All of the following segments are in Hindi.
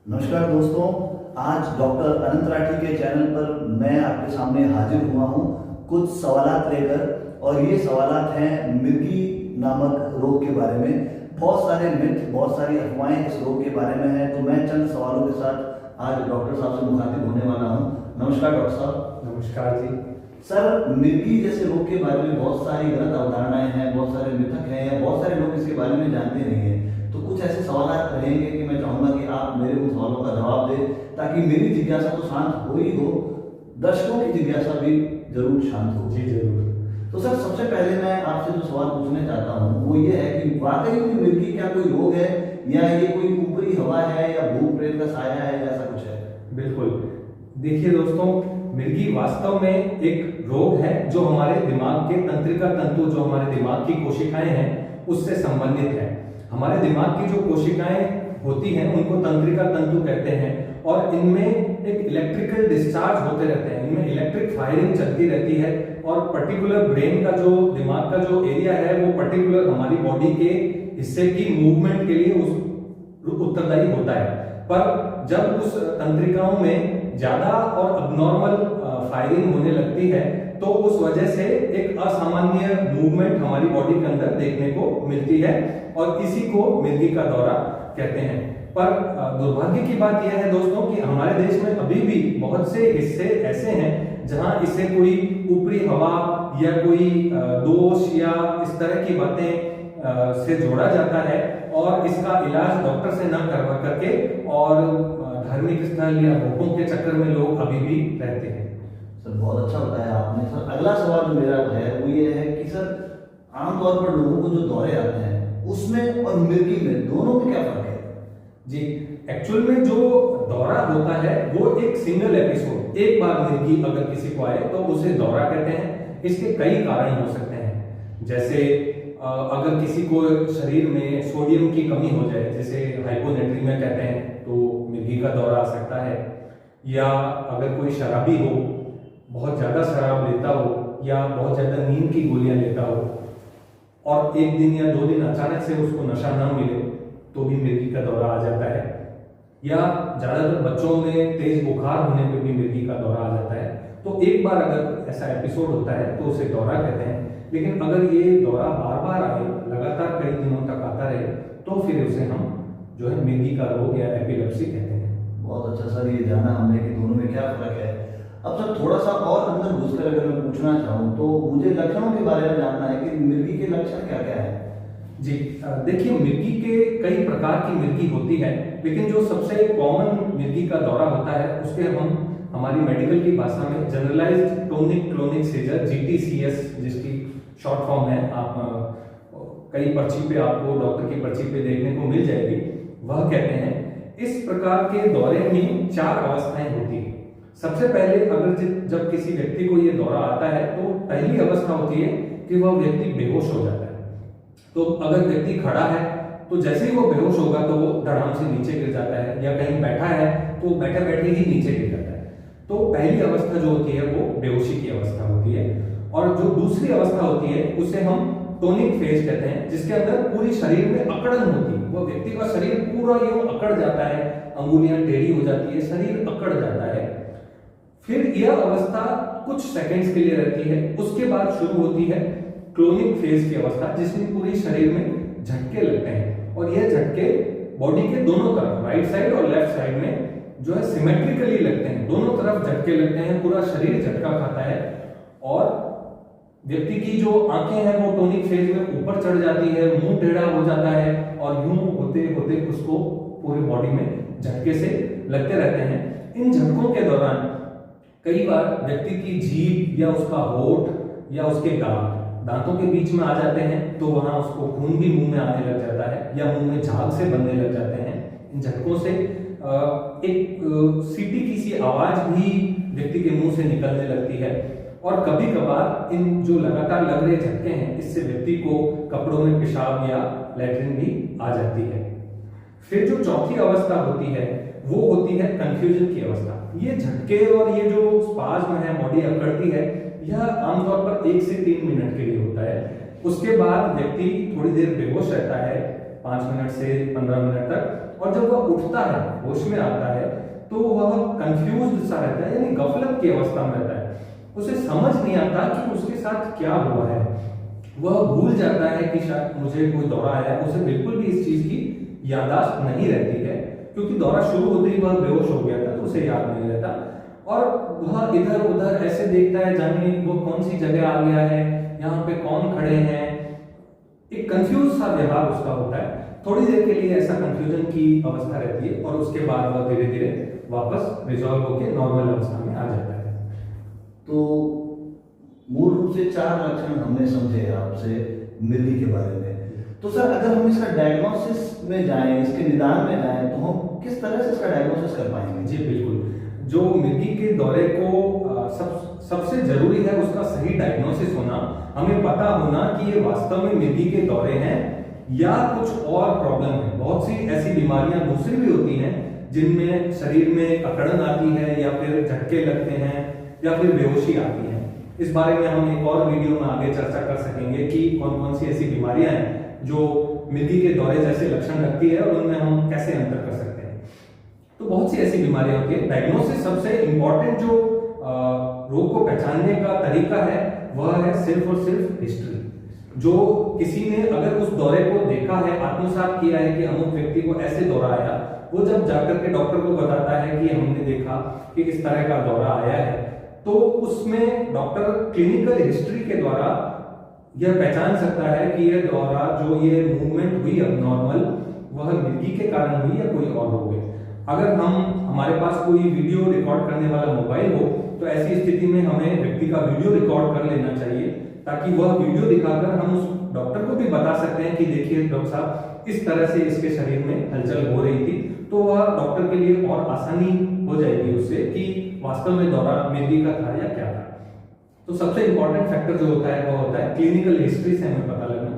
नमस्कार दोस्तों, आज डॉक्टर अनंत राठी के चैनल पर मैं आपके सामने हाजिर हुआ हूँ कुछ सवालात लेकर। और ये सवालात हैं मिर्गी नामक रोग के बारे में। बहुत सारे मिथ, बहुत सारी अफवाहें इस रोग के बारे में हैं, तो मैं चंद सवालों के साथ आज डॉक्टर साहब से मुखातिब होने वाला हूँ। नमस्कार डॉक्टर साहब। नमस्कार जी। सर, मिर्गी जैसे रोग के बारे में बहुत सारी गलत अवधारणाएं हैं, बहुत सारे मिथक हैं, या बहुत सारे लोग इसके बारे में जानते नहीं हैं। तो कुछ ऐसे सवाल रहेंगे कि मैं चाहूंगा कि आप मेरे उन सवालों का जवाब दें, ताकि मेरी जिज्ञासा तो शांत हो ही हो, दर्शकों की जिज्ञासा भी जरूर शांत हो। जी जरूर। तो सर, सबसे पहले मैं आपसे जो सवाल पूछना चाहता हूँ वो ये है कि वाकई में मिर्गी क्या कोई रोग है, या ये कोई ऊपरी हवा है, या भूत प्रेत का साया है, या ऐसा कुछ है? बिल्कुल। देखिए दोस्तों, मिर्गी वास्तव में एक रोग है जो हमारे दिमाग के तंत्रिका तंतु, जो हमारे दिमाग की कोशिकाएं हैं, उससे संबंधित है। हमारे दिमाग की जो कोशिकाएं होती हैं उनको तंत्रिका तंतु कहते हैं, और इनमें एक इलेक्ट्रिकल डिस्चार्ज होते रहते हैं, इनमें इलेक्ट्रिक फायरिंग चलती रहती है, और पर्टिकुलर ब्रेन का जो दिमाग का जो एरिया है वो पर्टिकुलर हमारी बॉडी के हिस्से की मूवमेंट के लिए उस उत्तरदायी होता है। पर जब उस तंत्रिकाओं में ज्यादा और अबनॉर्मल फायरिंग होने लगती है तो उस वजह से एक असामान्य मूवमेंट हमारी बॉडी के अंदर देखने को मिलती है, और इसी को मिर्गी का दौरा कहते हैं। पर दुर्भाग्य की बात यह है दोस्तों कि हमारे देश में अभी भी बहुत से हिस्से ऐसे हैं जहां इसे कोई ऊपरी हवा या कोई दोष या इस तरह की बातें से जोड़ा जाता है, और इसका इलाज डॉक्टर से न करवा करके और धार्मिक स्थल या भूतों के चक्कर में लोग अभी भी रहते हैं। सर, बहुत अच्छा बताया आपने। सर, अगला सवाल जो मेरा है वो ये है कि सर, आमतौर पर लोगों को जो दौरे आते हैं उसमें और मिर्गी में दोनों में क्या फर्क है? जी, एक्चुअल में जो दौरा होता है वो एक सिंगल एपिसोड, एक बार मिर्गी अगर किसी को आए तो उसे दौरा कहते हैं। इसके कई कारण हो सकते हैं, जैसे अगर किसी को शरीर में सोडियम की कमी हो जाए, जैसे हाइपोनेट्रीमिया कहते हैं, तो मिर्गी का दौरा आ सकता है। या अगर कोई शराबी हो, बहुत ज्यादा शराब लेता हो, या बहुत ज्यादा नींद की गोलियां लेता हो, और एक दिन या 2 दिन अचानक से उसको नशा ना मिले तो भी मिर्गी का दौरा आ जाता है। या ज्यादातर बच्चों में तेज बुखार होने पे भी मिर्गी का दौरा आ जाता है। तो एक बार अगर ऐसा एपिसोड होता है तो उसे दौरा कहते हैं। लेकिन अगर ये दौरा बार बार आए, लगातार कई दिनों तक आता रहे, तो फिर उसे हम जो है मिर्गी का रोग या एपिलेप्सी कहते हैं। बहुत अच्छा सर, ये जाना हमने कि दोनों में क्या फर्क है। अब सर, थोड़ा सा और अंदर घुसकर अगर मैं पूछना चाहूँ तो मुझे लक्षणों के बारे में जानना है कि मिर्गी के लक्षण क्या क्या है? जी, देखिए, मिर्गी के कई प्रकार की मिर्गी होती है, लेकिन जो सबसे कॉमन मिर्गी का दौरा होता है उसके हम हमारी मेडिकल की भाषा में generalized tonic clonic seizure, GTCS जिसकी शॉर्ट फॉर्म है, आप कई पर्ची पे आपको डॉक्टर की पर्ची पे देखने को मिल जाएगी, वह कहते हैं। इस प्रकार के दौरे में 4 अवस्थाएं होती है। सबसे पहले अगर जब किसी व्यक्ति को ये दौरा आता है तो पहली अवस्था होती है कि वह व्यक्ति बेहोश हो जाता है। तो अगर व्यक्ति खड़ा है तो जैसे ही वो बेहोश होगा तो वो धड़ाम से नीचे गिर जाता है, या कहीं बैठा है तो बैठे बैठे ही नीचे गिर जाता है। तो पहली अवस्था जो होती है वो बेहोशी की अवस्था होती है। और जो दूसरी अवस्था होती है उसे हम टोनिक फेज कहते हैं, जिसके अंदर पूरी शरीर में अकड़न होती है। वो व्यक्ति का शरीर पूरा यूं अकड़ जाता है, अंगुलियां टेढ़ी हो जाती है, शरीर अकड़ जाता है। फिर यह अवस्था कुछ सेकंड्स के लिए रहती है। उसके बाद शुरू होती है क्लोनिक फेज की अवस्था, जिसमें पूरी शरीर में झटके लगते हैं, और यह झटके बॉडी के दोनों तरफ, राइट साइड और लेफ्ट साइड में जो है सिमेट्रिकली लगते हैं। दोनों तरफ झटके लगते हैं, पूरा शरीर झटका खाता है, और व्यक्ति की जो आंखें हैं वो टोनिक फेज में ऊपर चढ़ जाती है, मुंह टेढ़ा हो जाता है, और यूं होते होते उसको पूरी बॉडी में झटके से लगते रहते हैं। इन झटकों के दौरान कई बार व्यक्ति की जीभ या उसका होठ या उसके दांतों के बीच में आ जाते हैं, तो वहां उसको खून भी मुंह में आने लग जाता है, या मुंह में झाग से बनने लग जाते हैं। इन झटकों से एक सीटी की सी आवाज भी व्यक्ति के मुंह से निकलने लगती है। और कभी कभार इन जो लगातार लग रहे झटके हैं, इससे व्यक्ति को कपड़ों में पेशाब या लैट्रिन भी आ जाती है। फिर जो चौथी अवस्था होती है वो होती है कंफ्यूजन की अवस्था। ये झटके और ये जो स्पाज्म है, बॉडी अकड़ती है, यह आमतौर पर 1 से 3 मिनट के लिए होता है। उसके बाद व्यक्ति थोड़ी देर बेहोश रहता है, 5 मिनट से 15 मिनट तक, और जब वह उठता है, होश में आता है, तो वह कंफ्यूज्ड सा रहता है, यानी गफलत की अवस्था में रहता है। उसे समझ नहीं आता कि उसके साथ क्या हुआ है। वह भूल जाता है कि शायद मुझे कोई दौरा आया। उसे बिल्कुल भी इस चीज की याददाश्त नहीं रहती है, क्योंकि दौरा शुरू होते ही वह बेहोश हो गया था, तो उसे याद नहीं रहता। और वह इधर उधर ऐसे देखता है, जाने वो कौन सी जगह आ गया है, यहाँ पे कौन खड़े हैं। एक कंफ्यूज सा व्यवहार उसका होता है। थोड़ी देर के लिए ऐसा कंफ्यूजन की अवस्था रहती है, और उसके बाद वह धीरे धीरे वापस रिजॉल्व होकर नॉर्मल अवस्था में आ जाता है। तो मूल रूप से 4 लक्षण हमने समझे आपसे मिर्गी के बारे में। तो सर, अगर हम इसका डायग्नोसिस में जाएं, इसके निदान में जाएं, तो हम किस तरह से इसका डायग्नोसिस कर पाएंगे? जी बिल्कुल। जो मिर्गी के दौरे को सबसे जरूरी है उसका सही डायग्नोसिस होना। हमें पता होना कि ये वास्तव में मिर्गी के दौरे हैं या कुछ और प्रॉब्लम है। बहुत सी ऐसी बीमारियां दूसरी भी होती हैं जिनमें शरीर में अकड़न आती है, या फिर झटके लगते हैं, या फिर बेहोशी आती है। इस बारे में हम एक और वीडियो में आगे चर्चा कर सकेंगे कि कौन कौन सी ऐसी बीमारियां हैं जो मिर्गी के दौरे जैसे लक्षण लगती है, और उनमें हम कैसे अंतर कर सकते हैं। तो बहुत सी ऐसी बीमारियां होती है। डायग्नोसिस सबसे इंपॉर्टेंट जो रोग को पहचानने का तरीका है वह है सिर्फ और सिर्फ हिस्ट्री। जो किसी ने अगर उस दौरे को देखा है, आत्मसात किया है कि अमुक व्यक्ति को ऐसे दौरा आया, वो जब जाकर के डॉक्टर को बताता है कि हमने देखा कि इस तरह का दौरा आया है, तो उसमें डॉक्टर क्लिनिकल हिस्ट्री के द्वारा यह पहचान सकता है कि यह दौरा, जो ये मूवमेंट हुई अबनॉर्मल, वह मिर्गी के कारण हुई या कोई और रोग है। अगर हमारे पास कोई वीडियो रिकॉर्ड करने वाला मोबाइल हो, तो ऐसी स्थिति में हमें व्यक्ति का वीडियो रिकॉर्ड कर लेना चाहिए, ताकि वह वीडियो दिखाकर हम उस डॉक्टर को भी बता सकते हैं कि देखिए डॉक्टर साहब, इस तरह से इसके शरीर में हलचल हो रही थी। तो वह डॉक्टर के लिए और आसानी हो जाएगी उससे कि वास्तव में दौरा मिर्गी का था या क्या था। तो सबसे इंपॉर्टेंट फैक्टर जो होता है वह होता है क्लिनिकल हिस्ट्री से हमें पता लगना।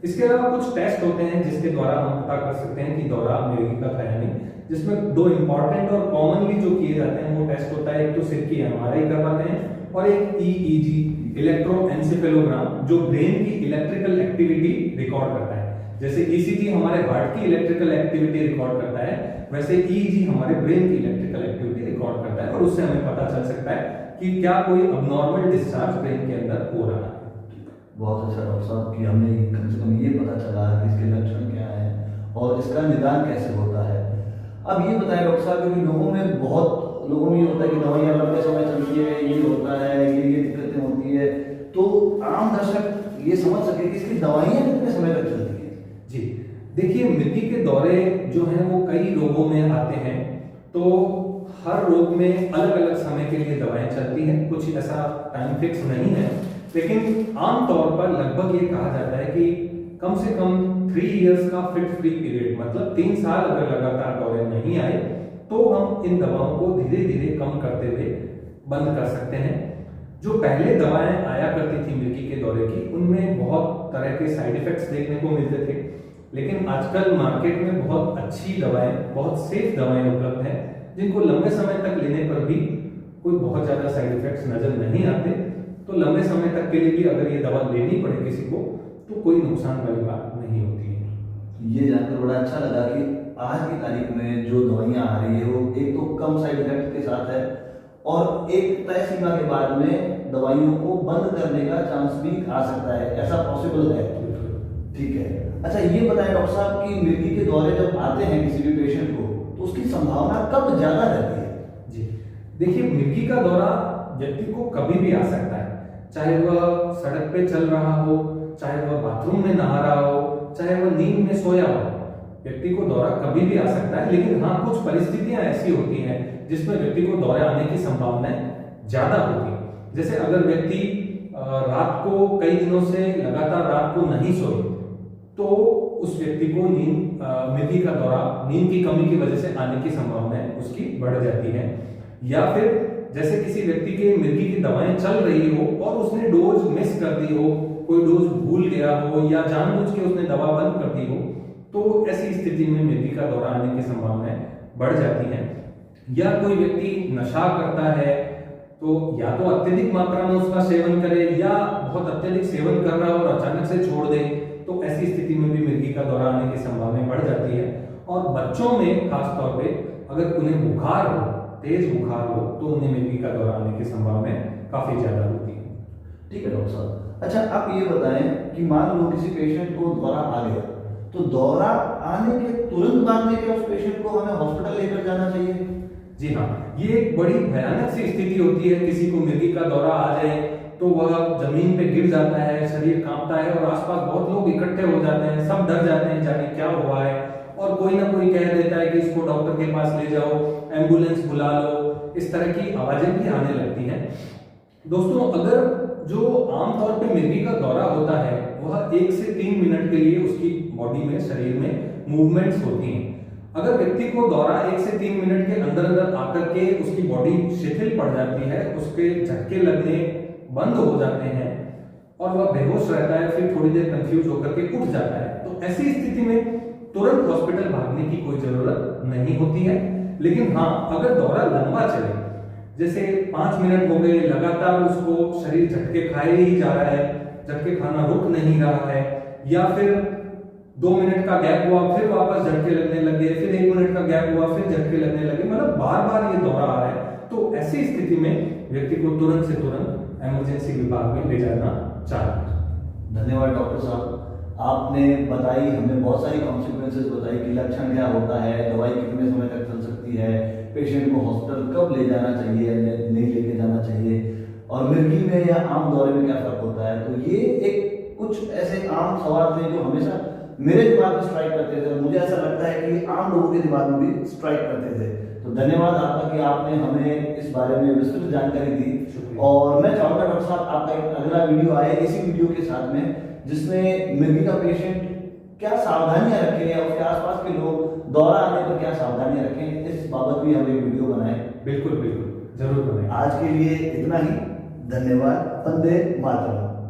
इसके अलावा कुछ टेस्ट होते हैं जिसके द्वारा हम पता कर सकते हैं कि दौरा मिर्गी का था या नहीं, जिसमें 2 इंपॉर्टेंट और कॉमनली जो किए जाते हैं वो टेस्ट होता है, एक तो सिर की एमआरआई करवाते हैं, और एक ईईजी इलेक्ट्रोएन्सेफेलोग्राम, जो ब्रेन की इलेक्ट्रिकल एक्टिविटी रिकॉर्ड करता है। जैसे ईसीजी हमारे हार्ट की इलेक्ट्रिकल एक्टिविटी रिकॉर्ड करता है, वैसे ईईजी हमारे ब्रेन की इलेक्ट्रिकल एक्टिविटी रिकॉर्ड करता है, और उससे हमें पता चल सकता है कि क्या कोई अबनॉर्मल डिस्चार्ज ब्रेन के अंदर हो रहा है। बहुत अच्छा डॉक्टर साहब कि हमने कम से कम ये पता चला कि इसके लक्षण क्या है और इसका निदान कैसे होता है। अब ये बताएं डॉक्टर साहब, क्योंकि बहुत लोगों में ये होता है कि दवाइयाँ लंबे समय चलती है, ये होता है, ये दिक्कतें होती है, तो आम दर्शक ये समझ सके कि इसकी दवाइयाँ कितने समय तक चलती है? जी देखिए, मिर्गी के दौरे जो हैं वो कई रोगों में आते हैं, तो हर रोग में अलग अलग समय के लिए दवाएं चलती हैं। कुछ ऐसा टाइम फिक्स नहीं है, लेकिन आमतौर पर लगभग ये कहा जाता है कि कम से कम 3 इयर्स का फिट फ्री पीरियड, मतलब 3 साल अगर लगातार दौरे नहीं आए, तो हम इन दवाओं को धीरे धीरे कम करते हुए बंद कर सकते हैं। जो पहले दवाएं आया करती थी मिर्गी के दौरे की, उनमें बहुत तरह के साइड इफेक्ट्स देखने को मिलते थे, लेकिन आजकल मार्केट में बहुत अच्छी दवाएं, बहुत सेफ दवाएं उपलब्ध हैं, जिनको लंबे समय तक लेने पर भी कोई बहुत ज्यादा साइड इफेक्ट्स नजर नहीं आते। तो लंबे समय तक के लिए भी अगर ये दवा लेनी पड़े किसी को, तो कोई नुकसान वाली बात नहीं होती है। ये जानकर बड़ा अच्छा लगा कि आज की तारीख में जो दवाइयाँ आ रही है वो एक तो कम साइड इफेक्ट के साथ है, और एक तय सीमा के बाद में दवाइयों को बंद करने का चांस भी आ सकता है, ऐसा पॉसिबल है। ठीक है, अच्छा ये बताएं डॉक्टर साहब कि मिर्गी के दौरे जब आते हैं किसी भी पेशेंट को, तो उसकी संभावना कब ज्यादा रहती है? जी देखिए, मिर्गी का दौरा व्यक्ति को कभी भी आ सकता है, चाहे वह सड़क पे चल रहा हो, चाहे वह बाथरूम में नहा रहा हो, चाहे वह नींद में सोया हो, व्यक्ति को दौरा कभी भी आ सकता है। लेकिन हाँ, कुछ परिस्थितियां ऐसी होती हैं जिसमें व्यक्ति को दौरे आने की संभावनाएं ज्यादा होती है। जैसे अगर व्यक्ति रात को कई दिनों से लगातार रात को नहीं सोए, तो उस व्यक्ति को मिर्गी का दौरा नींद की कमी की वजह से आने की संभावनाएं उसकी बढ़ जाती है। या फिर जैसे किसी व्यक्ति के मिर्गी की दवाएं चल रही हो और उसने डोज मिस कर दी हो, कोई डोज भूल गया हो, या जानबूझ के उसने दवा बंद कर दी हो, तो ऐसी स्थिति में मिर्गी का दौरा आने की संभावनाएं बढ़ जाती हैं। या कोई व्यक्ति नशा करता है, तो या तो अत्यधिक मात्रा में उसका सेवन करे, या बहुत अत्यधिक सेवन कर रहा हो और अचानक से छोड़ दे, तो ऐसी स्थिति में भी मिर्गी का दौरा आने की संभावनाएं बढ़ जाती है। और बच्चों में खास तौर पे अगर उन्हें बुखार हो, तेज बुखार हो, तो उन्हें मिर्गी का दौरा आने की संभावना काफी ज्यादा होती है। ठीक है डॉक्टर साहब। अच्छा, आप ये बताएं कि मान लो किसी पेशेंट को दौरा आ गया, तो दौरा आने के तुरंत बाद में क्या उस पेशेंट को हमें हॉस्पिटल लेकर जाना चाहिए? जी हाँ, ये एक बड़ी भयानक सी स्थिति होती है। किसी को मिर्गी का दौरा आ जाए तो वह जमीन पे गिर जाता है, शरीर कांपता है और आसपास बहुत लोग इकट्ठे हो जाते हैं, सब डर जाते हैं जाने क्या हुआ है, और कोई ना कोई कह देता है कि इसको डॉक्टर के पास ले जाओ, एम्बुलेंस बुला लो, इस तरह की आवाजें भी आने लगती हैं। दोस्तों, अगर जो आमतौर पे मिर्गी का दौरा होता है वह 1 से 3 मिनट के लिए उसकी बॉडी में, शरीर में मूवमेंट्स होती हैं। अगर व्यक्ति को दौरा 1 से 3 मिनट के अंदर अंदर आकर के उसकी बॉडी शिथिल पड़ जाती है, उसके झटके लगने बंद हो जाते हैं और वह बेहोश रहता है, फिर थोड़ी देर कंफ्यूज होकर के उठ जाता है, तो ऐसी स्थिति में तुरंत हॉस्पिटल भागने की कोई जरूरत नहीं होती है। लेकिन हाँ, अगर दौरा लंबा चले, जैसे 5 मिनट हो गए, लगातार उसको शरीर झटके खाए ही जा रहा है, झटके खाना रुक नहीं रहा है, या फिर 2 मिनट का गैप हुआ फिर वापस झटके लगने लगे, फिर 1 मिनट का गैप हुआ फिर झटके लगने लगे, मतलब बार बार ये दौरा आ रहा है, तो ऐसी स्थिति में व्यक्ति को तुरंत से तुरंत इमरजेंसी विभाग में ले जाना चाहिए। धन्यवाद डॉक्टर साहब, आपने बताई हमें बहुत सारी कॉन्सिक्वेंसेस बताई कि लक्षण क्या होता है, दवाई कितने समय तक चल सकती है, पेशेंट को हॉस्पिटल कब ले जाना चाहिए या नहीं लेके जाना चाहिए, और मिर्गी में या आम दौरे में क्या फर्क होता है। तो ये एक कुछ ऐसे आम सवाल थे जो हमेशा मेरे दिमाग में स्ट्राइक करते थे, और मुझे ऐसा लगता है कि आम लोगों के दिमाग में भी स्ट्राइक करते थे। तो धन्यवाद आपका कि आपने हमें इस बारे में विस्तृत जानकारी दी। और मैं चाहूँगा डॉक्टर साहब आपका एक अगला वीडियो आए इसी वीडियो के साथ में, जिसमें मिर्गी का पेशेंट क्या सावधानियां रखें या उसके आसपास के लोग दौरा आने पर क्या सावधानियां रखें, इस बाबत भी हम एक वीडियो बनाएं। बिल्कुल बिल्कुल, जरूर बनाएं। आज के लिए इतना ही, धन्यवाद। वंदे मातरम।